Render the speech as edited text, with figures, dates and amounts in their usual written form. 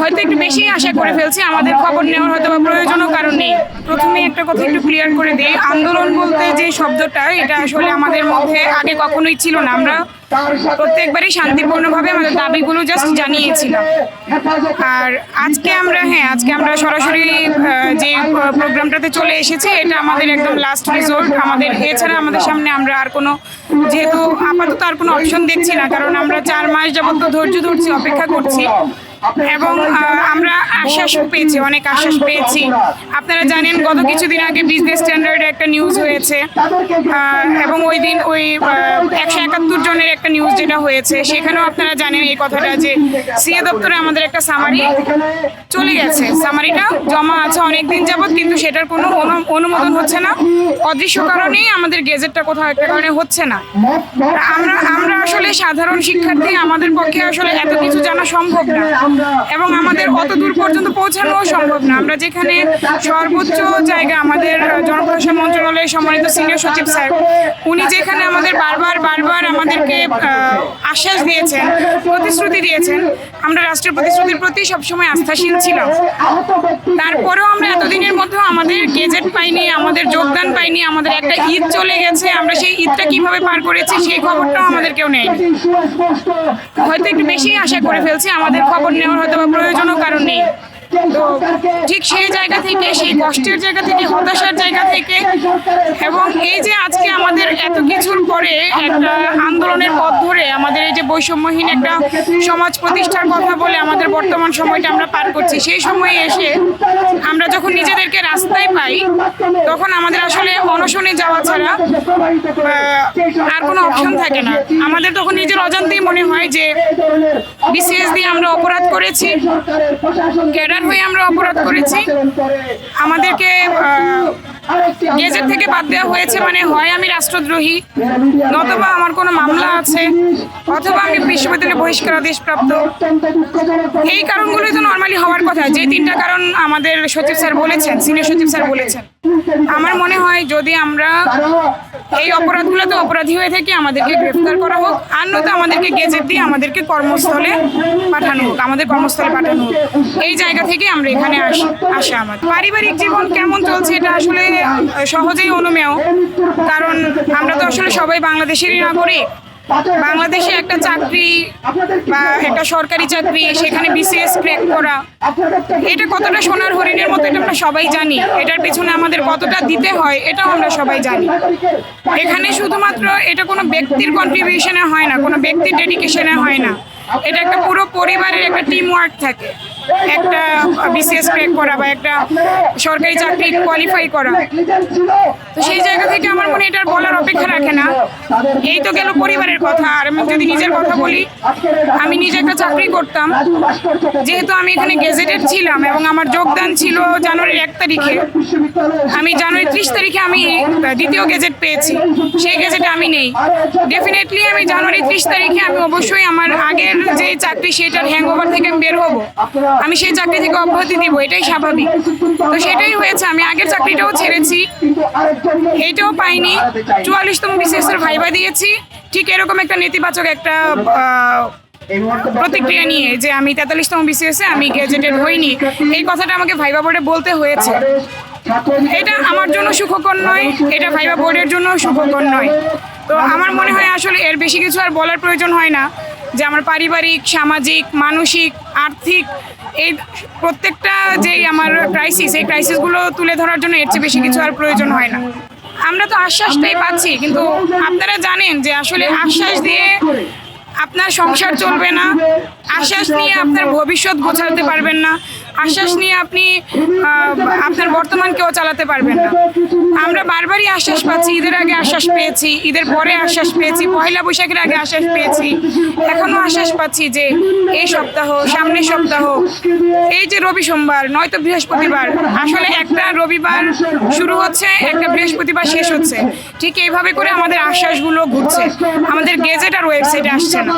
হয়তো একটু বেশি আশা করে ফেলছি, আমাদের খবর নেওয়ার হয়তো বা প্রয়োজনও কারণ নেই। প্রথমে একটা কথা একটু ক্লিয়ার করে দিই, আন্দোলন বলতে যে শব্দটা, এটা আসলে আমাদের মধ্যে আগে কখনোই ছিল না। আমরা প্রত্যেকবারই শান্তিপূর্ণভাবে আমাদের দাবিগুলো জাস্ট জানিয়েছিলাম। আর আজকে আমরা সরাসরি যে প্রোগ্রামটাতে চলে এসেছি, এটা আমাদের একদম লাস্ট রিসোর্ট। এছাড়া আমাদের সামনে আমরা আর কোনো, যেহেতু আপাতত আর কোনো অপশন দেখছি না, কারণ আমরা 4 মাস যাবত ধৈর্য ধরছি, অপেক্ষা করছি এবং আমরা অনেক আশ্বাস পেয়েছি। আপনারা জানেন গত কিছুদিন আগে বিজনেস স্ট্যান্ডার্ডে একটা নিউজ হয়েছে এবং ওই দিন 171 জনের একটা নিউজ যেটা হয়েছে, সেখানেও আপনারা জানেন এই কথাটা যে সিএ দপ্তরে আমাদের একটা সামারি চলে গেছে। সামারিটা জমা আছে অনেকদিন যাবত, কিন্তু সেটার কোনো অনুমোদন হচ্ছে না। অদৃশ্য কারণেই আমাদের গেজেটটা কোথাও একটা কারণে হচ্ছে না। আমরা আসলে সাধারণ শিক্ষার্থী, আমাদের পক্ষে আসলে এত কিছু জানা সম্ভব না এবং আমাদের অত দূর পর্যন্ত পৌঁছানোও সম্ভব না। আমরা যেখানে সর্বোচ্চ জায়গা, আমাদের জনপ্রশাসন মন্ত্রণালয়ের সম্মানিত সিনিয়র সচিব স্যার, উনি যেখানে আমাদের বারবার আমাদেরকে আশ্বাস দিয়েছেন, প্রতিশ্রুতি দিয়েছেন, আমরা রাষ্ট্রের প্রতিশ্রুতির প্রতি সবসময় আস্থাশীল ছিলাম। তারপরেও আমরা এতদিনের মধ্যেও আমাদের গেজেট পাইনি, আমাদের যোগদান পাইনি, আমাদের একটা ঈদ চলে গেছে, আমরা সেই ঈদটা কিভাবে পার করেছি সেই খবরটাও আমাদের কেউ নেয়নি। হয়তো একটু বেশি আশা করে ফেলছি, আমাদের খবর নেওয়ার হয়তো বা প্রয়োজনও কারণ নেই। তো ঠিক সেই জায়গা থেকে, সেই কষ্টের জায়গা থেকে, হতাশার জায়গা থেকে, এবং এই যে আজকে আমাদের এত কিছুর পরে একটা আন্দোলনের পথ ধরে আমাদের এই যে বৈষম্যহীন একটা সমাজ প্রতিষ্ঠার কথা বলে আমাদের বর্তমান সময়টা আমরা পার করছি, সেই সময়ে এসে আমরা যখন নিজেদেরকে রাস্তায় পাই, তখন আমাদের আসলে অনশনে যাওয়া ছাড়া আর কোনো অপশন থাকে না। আমাদের তখন নিজের অজান্তেই মনে হয় যে বিসিএস দিয়ে আমরা অপরাধ করেছি, ক্যাডার হয়ে আমরা অপরাধ করেছি, আমাদেরকে গেজেট থেকে বাদ দেওয়া হয়েছে, মানে হয় আমি রাষ্ট্রদ্রোহী, নতুবা আমার কোনো মামলা আছে, অথবা আমি বিশ্ববিদ্যালয়ে বহিষ্কার আদেশপ্রাপ্ত। এই কারণগুলোই তো নর্মালি হওয়ার কথা, যে 3টা কারণ আমাদের সচিব স্যার বলেছেন, সিনিয়র সচিব স্যার বলেছেন। আমার মনে হয় যদি আমরা এই অপরাধগুলোতে অপরাধী হয়ে থাকি, আমাদেরকে গ্রেফতার করা হোক, আর নয়তো আমাদেরকে গেজেট দিয়ে আমাদেরকে কর্মস্থলে পাঠানো হোক, এই জায়গা থেকে আমরা এখানে আসা। আমাদের পারিবারিক জীবন কেমন চলছে এটা আসলে সহজেই অনুমেয়, কারণ আমরা তো আসলে সবাই বাংলাদেশেরই নাগরিক। বাংলাদেশে একটা চাকরি বা একটা সরকারি চাকরি, সেখানে বিসিএস ক্র্যাক করা, এটা কতটা সোনার হরিণের মতো এটা আমরা সবাই জানি। এটার পেছনে আমাদের কতটা দিতে হয় এটাও আমরা সবাই জানি। এখানে শুধুমাত্র এটা কোনো ব্যক্তির কন্ট্রিবিউশনে হয় না, কোনো ব্যক্তির ডেডিকেশনে হয় না, এটা একটা পুরো পরিবারের একটা টিম ওয়ার্ক থাকে। একটা বিসিএস ক্র্যাক করা বা একটা সরকারি চাকরি কোয়ালিফাই করা, তো সেই জায়গা থেকে আমার মনে এটার বলার অপেক্ষা রাখে না। এই তো গেল পরিবারের কথা। আর আমি যদি নিজের কথা বলি, আমি নিজে একটা চাকরি করতাম, যেহেতু আমি এখানে গেজেটেড ছিলাম এবং আমার যোগদান ছিল জানুয়ারির 1 তারিখে, আমি জানুয়ারি 30 তারিখে আমি দ্বিতীয় গেজেট পেয়েছি, সেই গেজেটে আমি নেই। ডেফিনেটলি আমি জানুয়ারি 30 তারিখে আমি অবশ্যই আমার আগের যে চাকরি সেটার হ্যাংওভার থেকে আমি বের হবো, আমি সেই চাকরি থেকে অব্যাহতি দিব, এটাই স্বাভাবিক। তো সেটাই হয়েছে, আমি আগের চাকরিটাও ছেড়েছি, এইটাও পাইনি। 44তম বিসিএস এর ভাইবা দিয়েছি, ঠিক এরকম একটা নেতিবাচক একটা প্রতিক্রিয়া নিয়ে যে আমি 43তম বিসিএস এ আমি গেজেটেড হইনি, এই কথাটা আমাকে ভাইবা বোর্ডে বলতে হয়েছে। এটা আমার জন্য সুখকর নয়, এটা ভাইবা বোর্ডের জন্য সুখকর নয়। তো আমার মনে হয় আসলে এর বেশি কিছু আর বলার প্রয়োজন হয় না, যে আমার পারিবারিক, সামাজিক, মানসিক, আর্থিক, এই প্রত্যেকটা যেই আমার ক্রাইসিস, এই ক্রাইসিসগুলো তুলে ধরার জন্য এর চেয়ে বেশি কিছু আর প্রয়োজন হয় না। আমরা তো আশ্বাসটাই পাচ্ছি, কিন্তু আপনারা জানেন যে আসলে আশ্বাস দিয়ে আপনার সংসার চলবে না, আশ্বাস নিয়ে আপনার ভবিষ্যৎ গোছাতে পারবেন না, আশ্বাস নিয়ে আপনি আপনার বর্তমানকেও চালাতে পারবেন না। আমরা বারবারই আশ্বাস পাচ্ছি, ঈদের আগে আশ্বাস পেয়েছি, ঈদের পরে আশ্বাস পেয়েছি, পয়লা বৈশাখের আগে আশ্বাস পেয়েছি, এখনও আশ্বাস পাচ্ছি যে এই সপ্তাহ, সামনের সপ্তাহ, এই যে রবি সোমবার নয়তো বৃহস্পতিবার, আসলে একটা রবিবার শুরু হচ্ছে, একটা বৃহস্পতিবার শেষ হচ্ছে, ঠিক এইভাবে করে আমাদের আশ্বাসগুলো ঘুরছে, আমাদের গেজেট আর ওয়েবসাইটে আসছে না।